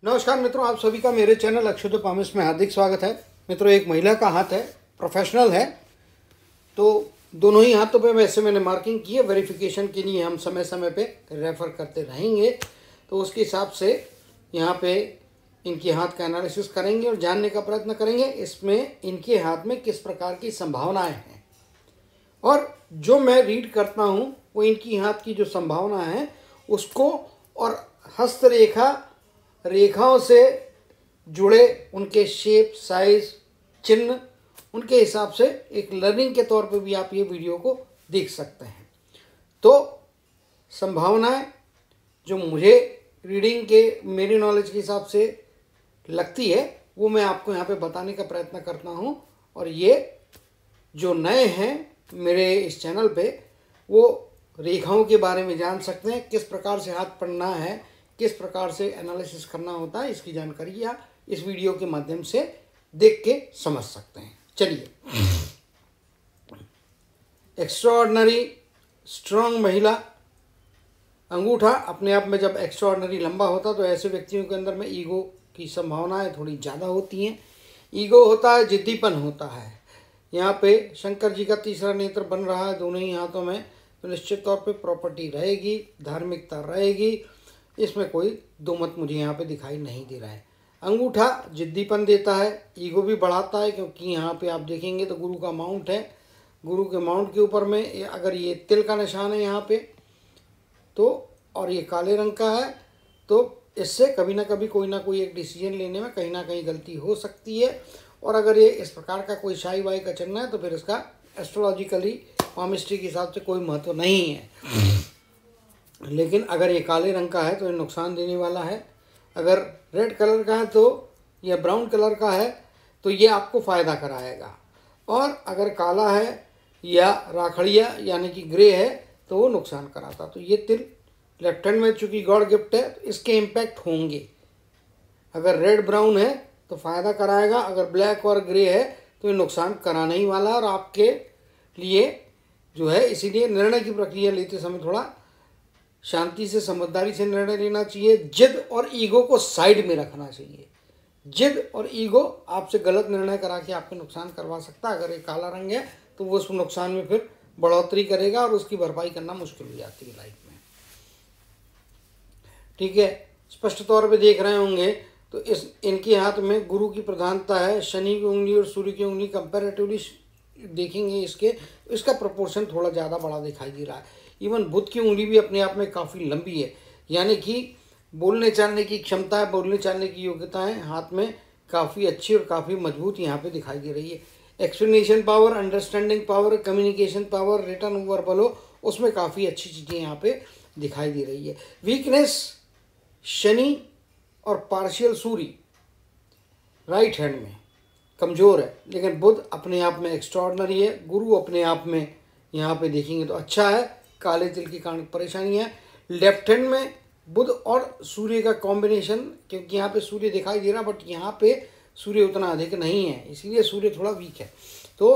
नमस्कार मित्रों, आप सभी का मेरे चैनल अक्षुत पामिस में हार्दिक स्वागत है। मित्रों, एक महिला का हाथ है, प्रोफेशनल है, तो दोनों ही हाथों पे वैसे मैंने मार्किंग की है। वेरिफिकेशन के लिए हम समय समय पे रेफ़र करते रहेंगे, तो उसके हिसाब से यहाँ पे इनके हाथ का एनालिसिस करेंगे और जानने का प्रयत्न करेंगे इसमें इनके हाथ में किस प्रकार की संभावनाएँ हैं। और जो मैं रीड करता हूँ वो इनकी हाथ की जो संभावना है उसको और हस्तरेखा रेखाओं से जुड़े उनके शेप, साइज, चिन्ह, उनके हिसाब से एक लर्निंग के तौर पे भी आप ये वीडियो को देख सकते हैं। तो संभावनाएं जो मुझे रीडिंग के मेरी नॉलेज के हिसाब से लगती है वो मैं आपको यहाँ पे बताने का प्रयत्न करता हूँ। और ये जो नए हैं मेरे इस चैनल पे वो रेखाओं के बारे में जान सकते हैं, किस प्रकार से हाथ पढ़ना है, किस प्रकार से एनालिसिस करना होता है, इसकी जानकारी आप इस वीडियो के माध्यम से देख के समझ सकते हैं। चलिए, एक्स्ट्राऑर्डिनरी स्ट्रांग महिला। अंगूठा अपने आप में जब एक्स्ट्राऑर्डिनरी लंबा होता तो ऐसे व्यक्तियों के अंदर में ईगो की संभावनाएं थोड़ी ज़्यादा होती हैं। ईगो होता है, जिद्दीपन होता है। यहाँ पे शंकर जी का तीसरा नेत्र बन रहा है दोनों ही हाथों में, तो निश्चित तौर पे प्रॉपर्टी रहेगी, धार्मिकता रहेगी, इसमें कोई दो मत मुझे यहाँ पे दिखाई नहीं दे रहा है। अंगूठा जिद्दीपन देता है, ईगो भी बढ़ाता है, क्योंकि यहाँ पे आप देखेंगे तो गुरु का माउंट है। गुरु के माउंट के ऊपर में अगर ये तिल का निशान है यहाँ पे तो, और ये काले रंग का है, तो इससे कभी ना कभी कोई ना कोई एक डिसीजन लेने में कहीं ना कहीं गलती हो सकती है। और अगर ये इस प्रकार का कोई शाही वाई का चिन्ह है तो फिर इसका एस्ट्रोलॉजिकली पामिस्ट्री के हिसाब से कोई महत्व नहीं है। लेकिन अगर ये काले रंग का है तो ये नुकसान देने वाला है। अगर रेड कलर का है तो या ब्राउन कलर का है तो ये आपको फ़ायदा कराएगा। और अगर काला है या राखड़िया यानी कि ग्रे है तो वो नुकसान कराता। तो ये तिल लेफ्ट हैंड में चूँकि गॉड गिफ्ट है तो इसके इम्पैक्ट होंगे। अगर रेड ब्राउन है तो फ़ायदा कराएगा, अगर ब्लैक और ग्रे है तो ये नुकसान कराने ही वाला। और आपके लिए जो है, इसीलिए निर्णय की प्रक्रिया लेते समय थोड़ा शांति से, समझदारी से निर्णय लेना चाहिए। जिद और ईगो को साइड में रखना चाहिए। जिद और ईगो आपसे गलत निर्णय करा के आपके नुकसान करवा सकता है। अगर ये काला रंग है तो वो उस नुकसान में फिर बढ़ोतरी करेगा और उसकी भरपाई करना मुश्किल हो जाती है लाइफ में। ठीक है, स्पष्ट तौर पे देख रहे होंगे तो इनके हाथ में गुरु की प्रधानता है। शनि की उंगली और सूर्य की उंगली कंपैरेटिवली देखेंगे इसका प्रोपोर्शन थोड़ा ज़्यादा बड़ा दिखाई दे रहा है। इवन बुध की उंगली भी अपने आप में काफ़ी लंबी है, यानी कि बोलने चालने की क्षमता है, बोलने चालने की योग्यताएं हाथ में काफ़ी अच्छी और काफ़ी मजबूत यहाँ पे दिखाई दे रही है। Explanation power, understanding power, communication power, return verbal हो, उसमें काफ़ी अच्छी चीज़ें यहाँ पे दिखाई दे रही है। वीकनेस शनि और पार्शियल सूर्य राइट हैंड में कमज़ोर है, लेकिन बुध अपने आप में एक्स्ट्राऑर्डिनरी है। गुरु अपने आप में यहाँ पे देखेंगे तो अच्छा है। काले तिल की कारण परेशानी है। लेफ्ट हैंड में बुध और सूर्य का कॉम्बिनेशन, क्योंकि यहाँ पे सूर्य दिखाई दे रहा बट यहाँ पे सूर्य उतना अधिक नहीं है, इसीलिए सूर्य थोड़ा वीक है। तो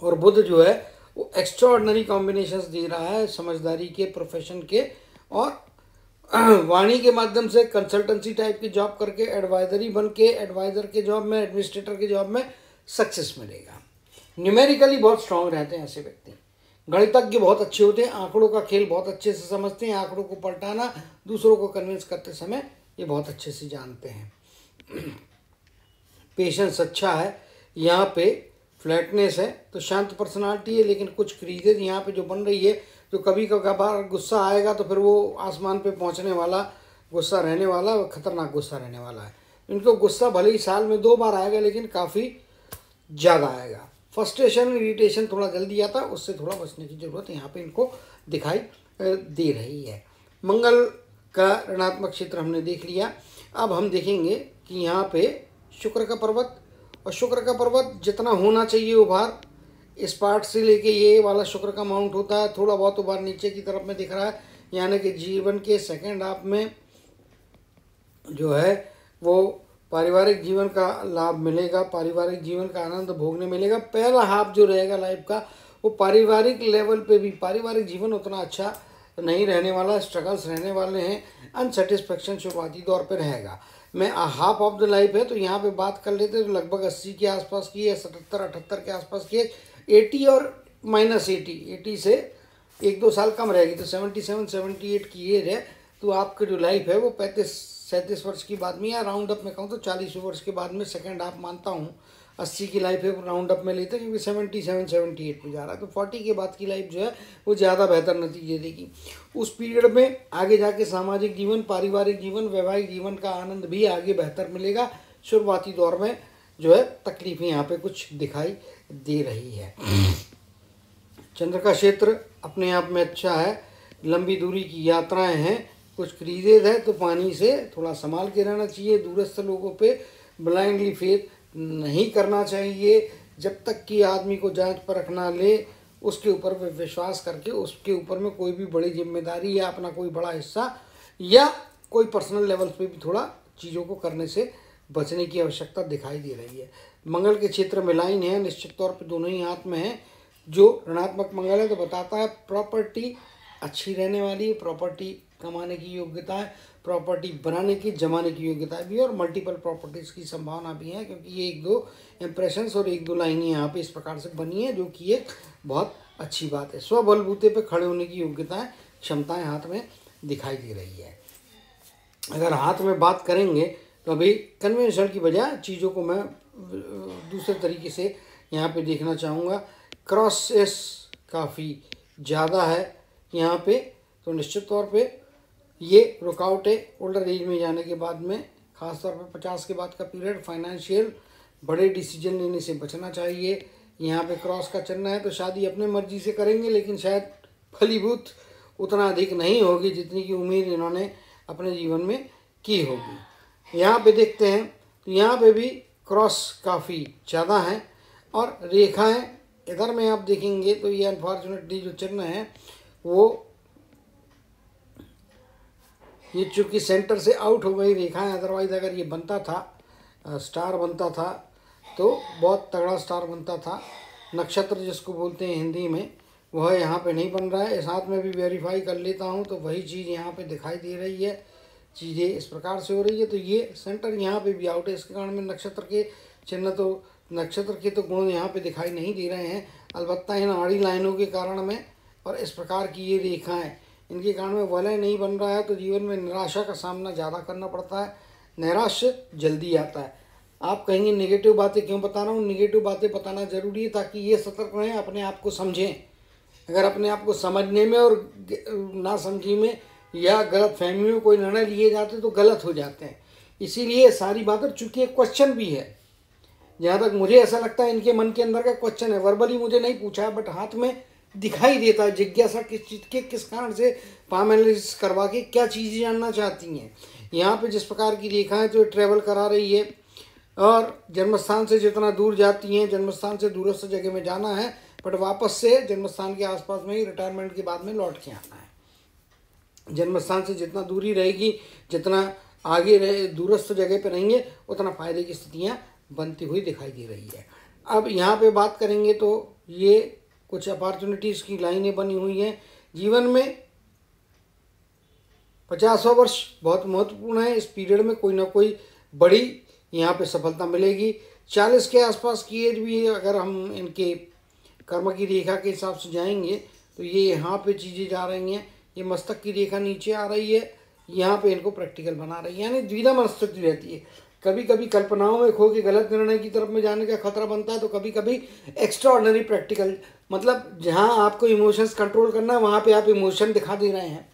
और बुध जो है वो एक्स्ट्राऑर्डिनरी कॉम्बिनेशंस दे रहा है, समझदारी के, प्रोफेशन के, और वाणी के माध्यम से कंसल्टेंसी टाइप की जॉब करके एडवाइजरी बन के एडवाइज़र के जॉब में, एडमिनिस्ट्रेटर के जॉब में सक्सेस मिलेगा। न्यूमेरिकली बहुत स्ट्रांग रहते हैं ऐसे व्यक्ति। गणितज्ञ बहुत अच्छे होते हैं, आंकड़ों का खेल बहुत अच्छे से समझते हैं, आंकड़ों को पलटाना, दूसरों को कन्विंस करते समय ये बहुत अच्छे से जानते हैं। पेशेंस अच्छा है। यहाँ पे फ्लैटनेस है तो शांत पर्सनालिटी है, लेकिन कुछ क्रीजेज यहाँ पे जो बन रही है, जो कभी कभार गुस्सा आएगा तो फिर वो आसमान पे पहुँचने वाला गुस्सा रहने वाला, खतरनाक गुस्सा रहने वाला है। इनको गुस्सा भले ही साल में 2 बार आएगा लेकिन काफ़ी ज़्यादा आएगा। फ्रस्ट्रेशन, इरिटेशन थोड़ा जल्दी आता है, उससे थोड़ा बचने की ज़रूरत यहाँ पे इनको दिखाई दे रही है। मंगल का ऋणात्मक क्षेत्र हमने देख लिया। अब हम देखेंगे कि यहाँ पे शुक्र का पर्वत, और शुक्र का पर्वत जितना होना चाहिए उभार, इस पार्ट से लेके ये वाला शुक्र का माउंट होता है, थोड़ा बहुत उभार नीचे की तरफ में दिख रहा है, यानी कि जीवन के सेकेंड हाफ में जो है वो पारिवारिक जीवन का लाभ मिलेगा, पारिवारिक जीवन का आनंद भोगने मिलेगा। पहला हाफ जो रहेगा लाइफ का वो पारिवारिक लेवल पे भी पारिवारिक जीवन उतना अच्छा तो नहीं रहने वाला, स्ट्रगल्स रहने वाले हैं, अनसेटिस्फेक्शन शुरुआती दौर पर रहेगा। मैं हाफ ऑफ द लाइफ है तो यहाँ पे बात कर लेते तो लगभग 80 के आसपास की है, 77-78 के आसपास की है, 80 और -80 से 1-2 साल कम रहेगी तो 77-78 की एज है। तो आपकी जो लाइफ है वो 35-37 वर्ष की बाद में, या राउंड अप में कहूँ तो 40 वर्ष के बाद में सेकंड हाफ मानता हूँ। 80 की लाइफ है राउंड अप में लेते हैं क्योंकि 77-78 पे जा रहा है, तो 40 के बाद की लाइफ जो है वो ज़्यादा बेहतर नतीजे देगी। उस पीरियड में आगे जाके सामाजिक जीवन, पारिवारिक जीवन, वैवाहिक जीवन का आनंद भी आगे बेहतर मिलेगा। शुरुआती दौर में जो है तकलीफें यहाँ पे कुछ दिखाई दे रही है। चंद्र का क्षेत्र अपने आप में अच्छा है, लंबी दूरी की यात्राएं हैं, कुछ क्रीजेज है तो पानी से थोड़ा संभाल के रहना चाहिए। दूरस्थ लोगों पे ब्लाइंडली फेथ नहीं करना चाहिए, जब तक कि आदमी को जांच परख ना ले उसके ऊपर विश्वास करके उसके ऊपर में कोई भी बड़ी जिम्मेदारी या अपना कोई बड़ा हिस्सा या कोई पर्सनल लेवल पे भी थोड़ा चीज़ों को करने से बचने की आवश्यकता दिखाई दे रही है। मंगल के क्षेत्र में लाइन है, निश्चित तौर पे दोनों ही हाथ में है। जो ऋणात्मक मंगल है तो बताता है प्रॉपर्टी अच्छी रहने वाली है, प्रॉपर्टी कमाने की योग्यता है, प्रॉपर्टी बनाने की, जमाने की योग्यता भी, और मल्टीपल प्रॉपर्टीज़ की संभावना भी है क्योंकि ये 1-2 इंप्रेशंस और 1-2 लाइनें यहाँ पे इस प्रकार से बनी है जो कि एक बहुत अच्छी बात है। स्वबलबूते पे खड़े होने की योग्यताएं, क्षमताएं हाथ में दिखाई दे रही है। अगर हाथ में बात करेंगे तो अभी कन्वेंशनल की बजाय चीज़ों को मैं दूसरे तरीके से यहाँ पे देखना चाहूँगा। क्रॉसेस काफ़ी ज़्यादा है यहाँ पे, तो निश्चित तौर पे ये रुकावट है ओल्डर एज में जाने के बाद में, ख़ासतौर पे 50 के बाद का पीरियड। फाइनेंशियल बड़े डिसीजन लेने से बचना चाहिए। यहाँ पे क्रॉस का चिन्ह है तो शादी अपने मर्जी से करेंगे लेकिन शायद फलीभूत उतना अधिक नहीं होगी जितनी की उम्मीद इन्होंने अपने जीवन में की होगी। यहाँ पे देखते हैं तो यहाँ पे भी क्रॉस काफ़ी ज़्यादा है और रेखाएं इधर में आप देखेंगे तो ये अनफॉर्चुनेटली जो चिन्ह है वो ये चूँकि सेंटर से आउट हो गई रेखाएं, अदरवाइज अगर ये बनता था स्टार बनता था तो बहुत तगड़ा स्टार बनता था। नक्षत्र जिसको बोलते हैं हिंदी में, वह यहाँ पे नहीं बन रहा है। इस हाथ में भी वेरीफाई कर लेता हूँ तो वही चीज़ यहाँ पे दिखाई दे रही है, चीज़ें इस प्रकार से हो रही है। तो ये सेंटर यहाँ पे भी आउट है, इसके कारण में नक्षत्र के चिन्ह तो नक्षत्र के तो गुण यहाँ पे दिखाई नहीं दे रहे हैं। अलबत्ता इन आड़ी लाइनों के कारण में और इस प्रकार की ये रेखाएं, इनके कारण में वलय नहीं बन रहा है तो जीवन में निराशा का सामना ज़्यादा करना पड़ता है। नैराश्य जल्दी आता है। आप कहेंगे नेगेटिव बातें क्यों बता रहा हूँ? नेगेटिव बातें बताना ज़रूरी है ताकि ये सतर्क रहें, अपने आप को समझें। अगर अपने आप को समझने में और ना समझी में या गलत फहमी में कोई निर्णय लिए जाते तो गलत हो जाते हैं। इसीलिए सारी बातें, चूँकि एक क्वेश्चन भी है, जहाँ तक मुझे ऐसा लगता है इनके मन के अंदर का क्वेश्चन है। वर्बली मुझे नहीं पूछा है बट हाथ में दिखाई देता है जिज्ञासा किस चीज़ के, किस कारण से पाम एनालिसिस करवा के क्या चीज़ें जानना चाहती हैं। यहाँ पे जिस प्रकार की रेखाएं तो ट्रेवल करा रही है और जन्मस्थान से जितना दूर जाती हैं, जन्मस्थान से दूरस्थ जगह में जाना है बट वापस से जन्मस्थान के आसपास में ही रिटायरमेंट के बाद में लौट के आना है। जन्मस्थान से जितना दूरी रहेगी, जितना आगे रहे दूरस्थ जगह पर रहेंगे, उतना फायदे की स्थितियाँ बनती हुई दिखाई दे रही है। अब यहाँ पे बात करेंगे तो ये कुछ अपॉर्चुनिटीज़ की लाइनें बनी हुई हैं। जीवन में 50वां वर्ष बहुत महत्वपूर्ण है। इस पीरियड में कोई ना कोई बड़ी यहाँ पे सफलता मिलेगी। 40 के आसपास की एज भी अगर हम इनके कर्म की रेखा के हिसाब से जाएंगे तो ये यहाँ पे चीज़ें जा रही हैं। ये मस्तक की रेखा नीचे आ रही है, यहाँ पे इनको प्रैक्टिकल बना रही है, यानी द्विधा मनस्थिति रहती है। कभी कभी कल्पनाओं में खो के गलत निर्णय की तरफ में जाने का खतरा बनता है तो कभी कभी एक्स्ट्रा ऑर्डिनरी प्रैक्टिकल, मतलब जहाँ आपको इमोशंस कंट्रोल करना है वहाँ पे आप इमोशन दिखा दे रहे हैं,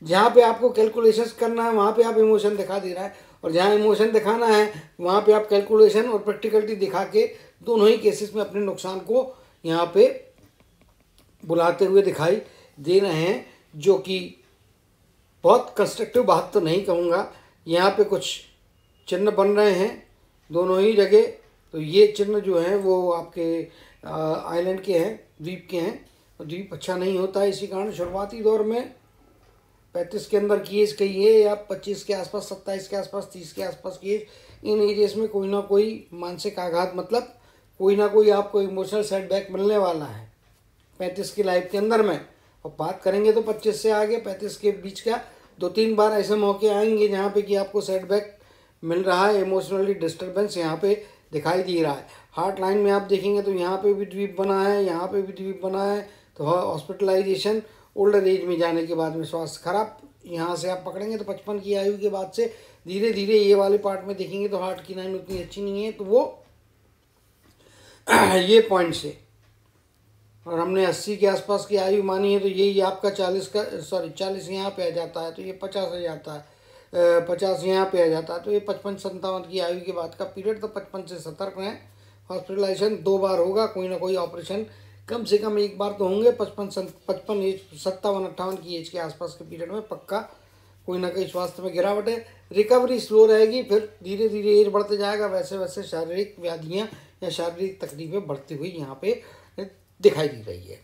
जहाँ पे आपको कैलकुलेशंस करना है वहाँ पे आप इमोशन दिखा दे रहा है, और जहाँ इमोशन दिखाना है वहाँ पे आप कैलकुलेशन और प्रैक्टिकलिटी दिखा के दोनों ही केसेस में अपने नुकसान को यहाँ पे बुलाते हुए दिखाई दे रहे हैं, जो कि बहुत कंस्ट्रक्टिव बात तो नहीं कहूँगा। यहाँ पे कुछ चिन्ह बन रहे हैं दोनों ही जगह। तो ये चिन्ह जो हैं वो आपके आइलैंड के हैं, द्वीप के हैं। तो द्वीप अच्छा नहीं होता है, इसी कारण शुरुआती दौर में 35 के अंदर की एज कही है या 25 के आसपास, 27 के आसपास, 30 के आसपास की एज, इन एजेस में कोई ना कोई मानसिक आघात, मतलब कोई ना कोई आपको इमोशनल सेटबैक मिलने वाला है 35 की लाइफ के अंदर में। और बात करेंगे तो 25 से आगे 35 के बीच का 2-3 बार ऐसे मौके आएंगे जहाँ पे कि आपको सेटबैक मिल रहा है, इमोशनली डिस्टर्बेंस यहाँ पे दिखाई दे रहा है। हार्ट लाइन में आप देखेंगे तो यहाँ पे भी द्वीप बना है, यहाँ पे भी द्वीप बना है। तो हॉस्पिटलाइजेशन, ओल्डर एज में जाने के बाद में स्वास्थ्य खराब, यहाँ से आप पकड़ेंगे तो 55 की आयु के बाद से धीरे धीरे ये वाले पार्ट में देखेंगे तो हार्ट की लाइन उतनी अच्छी नहीं है, तो वो ये पॉइंट से, और हमने 80 के आसपास की आयु मानी है तो यही आपका 40 यहाँ पे आ जाता है, तो ये 50 आ जाता है, 50 यहाँ पे आ जाता है, तो ये 55-57 की आयु के बाद का पीरियड। तो 55 से सतर्क रहें। हॉस्पिटलाइजेशन 2 बार होगा, कोई ना कोई ऑपरेशन कम से कम 1 बार तो होंगे। 55 एज 57-58 की एज के आसपास के पीरियड में पक्का कोई ना कोई स्वास्थ्य में गिरावट है। रिकवरी स्लो रहेगी, फिर धीरे धीरे एज बढ़ते जाएगा, वैसे वैसे शारीरिक व्याधियाँ या शारीरिक तकलीफें बढ़ती हुई यहाँ पे दिखाई दे रही है।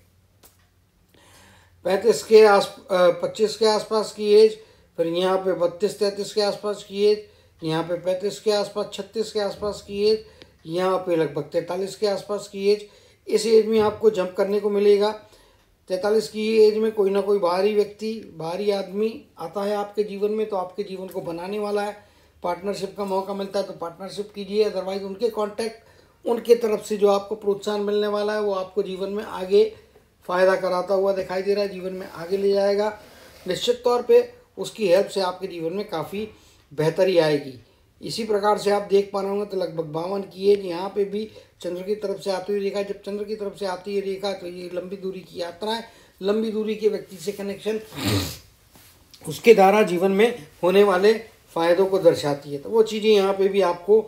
25 के आसपास की एज, फिर यहाँ पे 32-33 के आसपास की एज, यहाँ पे 35 के आसपास, 36 के आसपास की एज, यहाँ पे लगभग 43 के आसपास की एज। इस एज में आपको जंप करने को मिलेगा। 43 की एज में कोई ना कोई बाहरी व्यक्ति, बाहरी आदमी आता है आपके जीवन में, तो आपके जीवन को बनाने वाला है। पार्टनरशिप का मौका मिलता है तो पार्टनरशिप कीजिए, अदरवाइज उनके कॉन्टैक्ट, उनके तरफ से जो आपको प्रोत्साहन मिलने वाला है वो आपको जीवन में आगे फ़ायदा कराता हुआ दिखाई दे रहा है, जीवन में आगे ले जाएगा। निश्चित तौर पे उसकी हेल्प से आपके जीवन में काफ़ी बेहतरी आएगी। इसी प्रकार से आप देख पा रहे होंगे तो लगभग 52 की एज, यहाँ पे भी चंद्र की तरफ से आती हुई रेखा, जब चंद्र की तरफ से आती है रेखा तो ये लंबी दूरी की यात्रा है, लंबी दूरी के व्यक्ति से कनेक्शन उसके द्वारा जीवन में होने वाले फ़ायदों को दर्शाती है। तो वो चीज़ें यहाँ पे भी आपको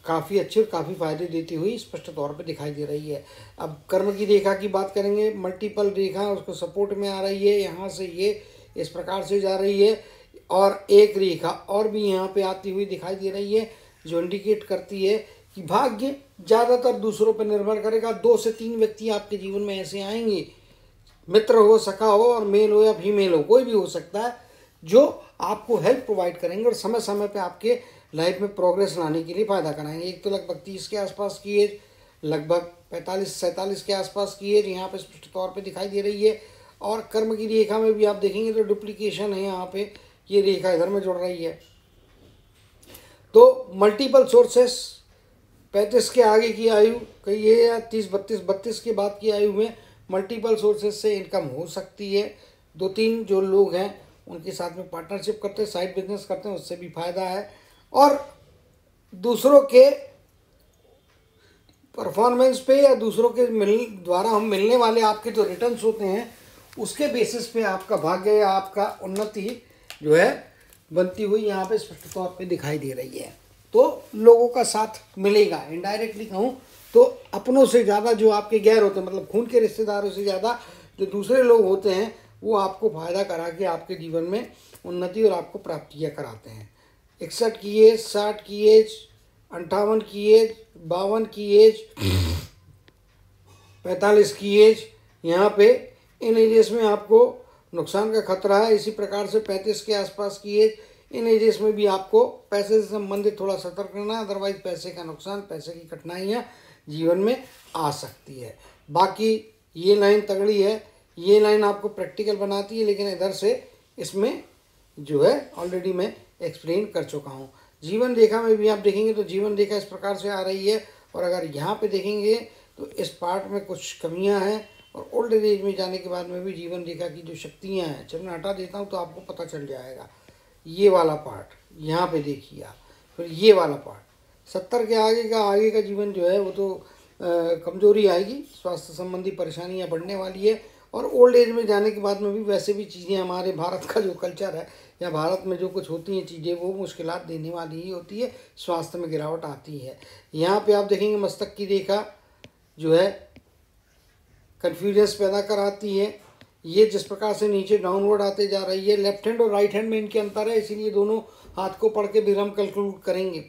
काफ़ी अच्छी और काफ़ी फायदे देती हुई स्पष्ट तौर पे दिखाई दे रही है। अब कर्म की रेखा की बात करेंगे, मल्टीपल रेखा उसको सपोर्ट में आ रही है, यहाँ से ये इस प्रकार से जा रही है, और एक रेखा और भी यहाँ पे आती हुई दिखाई दे रही है जो इंडिकेट करती है कि भाग्य ज़्यादातर दूसरों पर निर्भर करेगा। 2 से 3 व्यक्ति आपके जीवन में ऐसे आएंगे, मित्र हो, सखा हो, और मेल हो या फीमेल हो, कोई भी हो सकता है, जो आपको हेल्प प्रोवाइड करेंगे और समय समय पे आपके लाइफ में प्रोग्रेस लाने के लिए फ़ायदा कराएंगे। एक तो लगभग 30 के आसपास की एज, लगभग 45-47 के आसपास की एज यहाँ पे स्पष्ट तौर पे दिखाई दे रही है। और कर्म की रेखा में भी आप देखेंगे तो डुप्लीकेशन है, यहाँ पे ये रेखा इधर में जुड़ रही है। तो मल्टीपल सोर्सेस 35 के आगे की आयु कहीं ये, या 30-32 के बाद की आयु में मल्टीपल सोर्सेस से इनकम हो सकती है। 2-3 जो लोग हैं उनके साथ में पार्टनरशिप करते हैं, साइड बिजनेस करते हैं, उससे भी फायदा है। और दूसरों के परफॉर्मेंस पे या दूसरों के द्वारा हम मिलने वाले आपके जो रिटर्न्स होते हैं उसके बेसिस पे आपका भाग्य या आपका उन्नति जो है बनती हुई यहाँ पे स्पष्ट तौर पे दिखाई दे रही है। तो लोगों का साथ मिलेगा। इनडायरेक्टली कहूँ तो अपनों से ज़्यादा जो आपके गैर होते हैं, मतलब खून के रिश्तेदारों से ज़्यादा जो दूसरे लोग होते हैं, वो आपको फ़ायदा करा के आपके जीवन में उन्नति और आपको प्राप्तियाँ कराते हैं। 61 की एज, 60 की एज, 58 की एज, 52 की एज, 45 की एज, यहाँ पे इन एजेस में आपको नुकसान का खतरा है। इसी प्रकार से 35 के आसपास की एज, इन एजेस में भी आपको पैसे से संबंधित थोड़ा सतर्क रहना, अदरवाइज पैसे का नुकसान, पैसे की कठिनाइयाँ जीवन में आ सकती है। बाकी ये लाइन तगड़ी है, ये लाइन आपको प्रैक्टिकल बनाती है, लेकिन इधर से इसमें जो है ऑलरेडी मैं एक्सप्लेन कर चुका हूँ। जीवन रेखा में भी आप देखेंगे तो जीवन रेखा इस प्रकार से आ रही है, और अगर यहाँ पे देखेंगे तो इस पार्ट में कुछ कमियाँ हैं, और ओल्ड एज में जाने के बाद में भी जीवन रेखा की जो शक्तियाँ हैं, चलो मैं हटा देता हूँ तो आपको पता चल जाएगा। ये वाला पार्ट यहाँ पे देखिए आप, फिर ये वाला पार्ट 70 के आगे का जीवन जो है वो तो कमज़ोरी आएगी, स्वास्थ्य संबंधी परेशानियाँ बढ़ने वाली है। और ओल्ड एज में जाने के बाद में भी वैसे भी चीज़ें, हमारे भारत का जो कल्चर है या भारत में जो कुछ होती हैं चीज़ें, वो मुश्किलात देने वाली ही होती है, स्वास्थ्य में गिरावट आती है। यहाँ पे आप देखेंगे मस्तक की रेखा जो है कन्फ्यूजन्स पैदा कराती है। ये जिस प्रकार से नीचे डाउनवर्ड आते जा रही है, लेफ्ट हैंड और राइट हैंड में इनके अंतर है, इसीलिए दोनों हाथ को पढ़ के भी हम कैलकुलेट करेंगे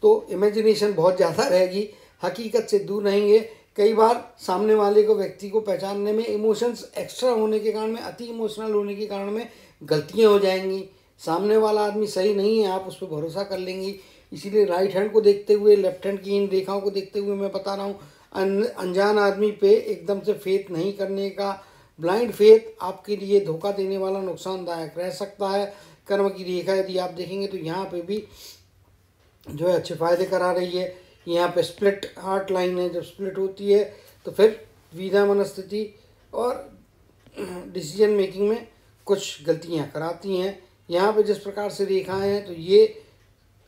तो इमेजिनेशन बहुत ज़्यादा रहेगी, हकीकत से दूर रहेंगे। कई बार सामने वाले को, व्यक्ति को पहचानने में इमोशंस एक्स्ट्रा होने के कारण में, अति इमोशनल होने के कारण में गलतियाँ हो जाएंगी। सामने वाला आदमी सही नहीं है, आप उस पर भरोसा कर लेंगी। इसीलिए राइट हैंड को देखते हुए, लेफ्ट हैंड की इन रेखाओं को देखते हुए मैं बता रहा हूँ, अनजान आदमी पे एकदम से फेथ नहीं करने का, ब्लाइंड फेथ आपके लिए धोखा देने वाला, नुकसानदायक रह सकता है। कर्म की रेखा यदि आप देखेंगे तो यहाँ पे भी जो है अच्छे फायदे करा रही है। यहाँ पे स्प्लिट हार्ट लाइन है, जब स्प्लिट होती है तो फिर विधा मनस्थिति और डिसीजन मेकिंग में कुछ गलतियाँ कराती हैं। यहाँ पे जिस प्रकार से रेखाएं हैं तो ये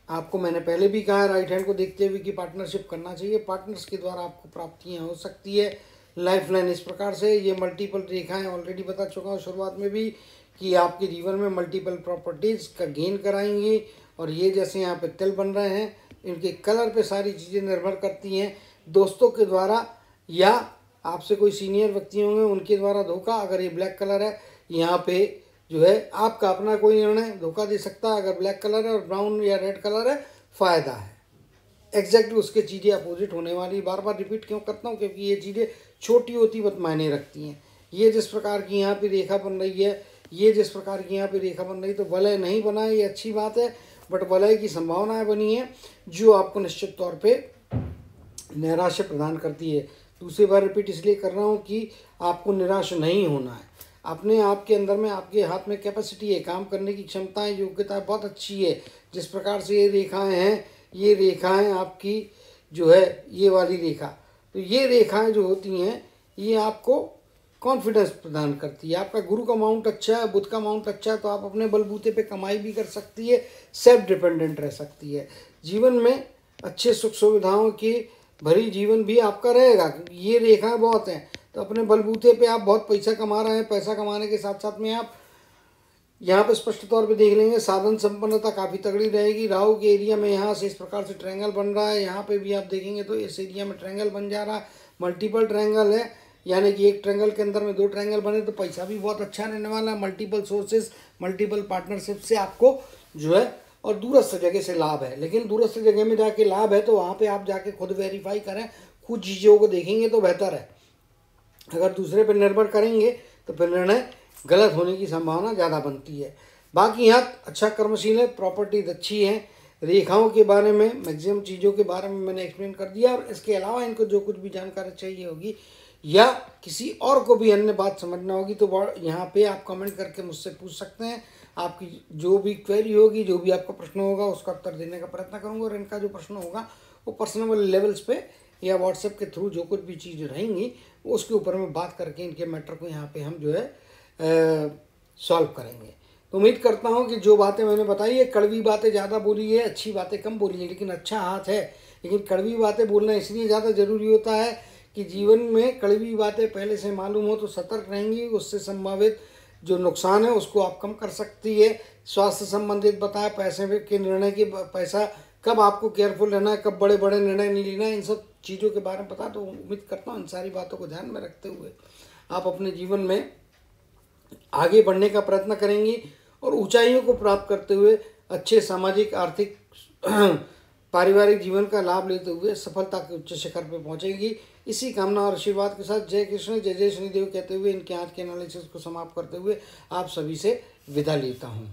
आपको मैंने पहले भी कहा है राइट हैंड को देखते हुए कि पार्टनरशिप करना चाहिए। पार्टनर्स के द्वारा आपको प्राप्तियाँ हो सकती है। लाइफ लाइन इस प्रकार से, ये मल्टीपल रेखाएं ऑलरेडी बता चुका हूँ शुरुआत में भी कि आपके जीवन में मल्टीपल प्रॉपर्टीज़ का गेन कराएंगी। और ये जैसे यहाँ पे तिल बन रहे हैं, इनके कलर पे सारी चीज़ें निर्भर करती हैं। दोस्तों के द्वारा या आपसे कोई सीनियर व्यक्ति होंगे उनके द्वारा धोखा, अगर ये ब्लैक कलर है यहाँ पे जो है आपका अपना कोई निर्णय धोखा दे सकता है। अगर ब्लैक कलर है और ब्राउन या रेड कलर है फ़ायदा है। एग्जैक्टली उसके चीज़ें अपोजिट होने वाली। बार बार रिपीट क्यों करता हूँ, क्योंकि ये चीज़ें छोटी होती बहुत मायने रखती हैं। ये जिस प्रकार की यहाँ पे रेखा बन रही है, ये जिस प्रकार की यहाँ पे रेखा बन रही है, तो वलय नहीं बना है, ये अच्छी बात है, बट वलय की संभावनाएं बनी है जो आपको निश्चित तौर पे निराशा प्रदान करती है। दूसरी बार रिपीट इसलिए कर रहा हूँ कि आपको निराश नहीं होना है। अपने आप के अंदर में, आपके हाथ में कैपेसिटी है, काम करने की क्षमताएं, योग्यता बहुत अच्छी है। जिस प्रकार से ये रेखाएं हैं, ये रेखाएं आपकी जो है ये वाली रेखा, तो ये रेखाएं जो होती हैं ये आपको कॉन्फिडेंस प्रदान करती है। आपका गुरु का माउंट अच्छा है, बुध का माउंट अच्छा है, तो आप अपने बलबूते पे कमाई भी कर सकती है, सेल्फ डिपेंडेंट रह सकती है। जीवन में अच्छे सुख सुविधाओं की भरी जीवन भी आपका रहेगा, क्योंकि ये रेखाएं बहुत हैं। तो अपने बलबूते पे आप बहुत पैसा कमा रहे हैं। पैसा कमाने के साथ साथ में आप यहाँ पे स्पष्ट तौर पे देख लेंगे साधन संपन्नता काफ़ी तगड़ी रहेगी। राहु के एरिया में यहाँ से इस प्रकार से ट्रायंगल बन रहा है। यहाँ पे भी आप देखेंगे तो इस एरिया में ट्रायंगल बन जा रहा है, मल्टीपल ट्रायंगल है, यानी कि एक ट्रायंगल के अंदर में दो ट्रायंगल बने तो पैसा भी बहुत अच्छा रहने वाला है। मल्टीपल सोर्सेज, मल्टीपल पार्टनरशिप से आपको जो है, और दूरस्थ जगह से लाभ है। लेकिन दूरस्थ जगह में जाके लाभ है तो वहाँ पे आप जाके खुद वेरीफाई करें, खुद चीज़ों को देखेंगे तो बेहतर है। अगर दूसरे पर निर्भर करेंगे तो फिर निर्णय गलत होने की संभावना ज़्यादा बनती है। बाकी यहाँ अच्छा कर्मशील है, प्रॉपर्टीज अच्छी हैं। रेखाओं के बारे में, मैक्सिमम चीज़ों के बारे में मैंने एक्सप्लेन कर दिया। और इसके अलावा इनको जो कुछ भी जानकारी चाहिए होगी या किसी और को भी अन्य बात समझना होगी तो यहाँ पे आप कमेंट करके मुझसे पूछ सकते हैं। आपकी जो भी क्वेरी होगी, जो भी आपका प्रश्न होगा, उसका उत्तर देने का प्रयत्न करूँगा। और इनका जो प्रश्न होगा वो पर्सनल लेवल्स पे या व्हाट्सएप के थ्रू जो कुछ भी चीज़ें रहेंगी उसके ऊपर में बात करके इनके मैटर को यहाँ पे हम जो है सॉल्व करेंगे। तो उम्मीद करता हूँ कि जो बातें मैंने बताई है, कड़वी बातें ज़्यादा बोली है, अच्छी बातें कम बोली है, लेकिन अच्छा हाथ है। लेकिन कड़वी बातें बोलना इसलिए ज़्यादा ज़रूरी होता है कि जीवन में कड़वी बातें पहले से मालूम हो तो सतर्क रहेंगी। उससे संभावित जो नुकसान है उसको आप कम कर सकती है। स्वास्थ्य संबंधित बताया, पैसे के निर्णय की, पैसा कब आपको केयरफुल रहना है, कब बड़े बड़े निर्णय नहीं लेना है, इन सब चीज़ों के बारे में पता। तो उम्मीद करता हूँ इन सारी बातों को ध्यान में रखते हुए आप अपने जीवन में आगे बढ़ने का प्रयत्न करेंगी और ऊंचाइयों को प्राप्त करते हुए अच्छे सामाजिक, आर्थिक, पारिवारिक जीवन का लाभ लेते हुए सफलता के उच्च शिखर पर पहुंचेगी। इसी कामना और आशीर्वाद के साथ जय कृष्ण, जय जय शनिदेव कहते हुए इनके आज के एनालिसिस को समाप्त करते हुए आप सभी से विदा लेता हूं।